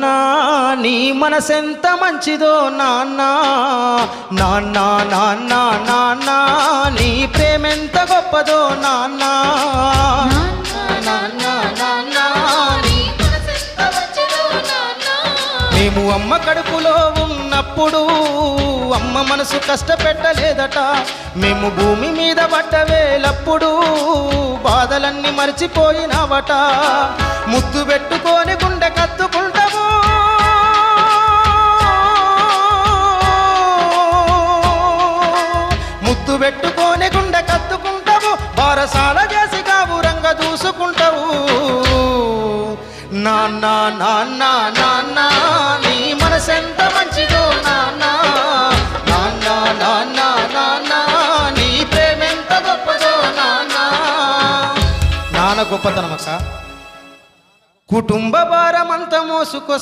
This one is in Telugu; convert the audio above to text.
నా నీ మనసెంత మంచిదో నాన్న నాన్న నాన్న నాన్న నీ ప్రేమెంత గొప్పదో నాన్న నాన్న నాన్న మేము అమ్మ కడుపులో ఉన్నప్పుడు అమ్మ మనసు కష్టపెట్టలేదట మేము భూమి మీద పడ్డవేలప్పుడు బాధలన్నీ మర్చిపోయినావట ముద్దు పెట్టుకొని గుండె కత్తుకుంటాము ముద్దు పెట్టుకొని గుండె కత్తుకుంటాము బారసాల చేసి గాబురంగా చూసుకుంటావు నాన్న నాన్న నాన్న నీ మనసెంత మంచిదో నాన్న నాన్న నాన్న నాన్న నీ ప్రేమెంత గొప్పదో నాన్న నాన్న గొప్పతనం అక్క కుటుంబ భారమంతా మోసుకొస్తా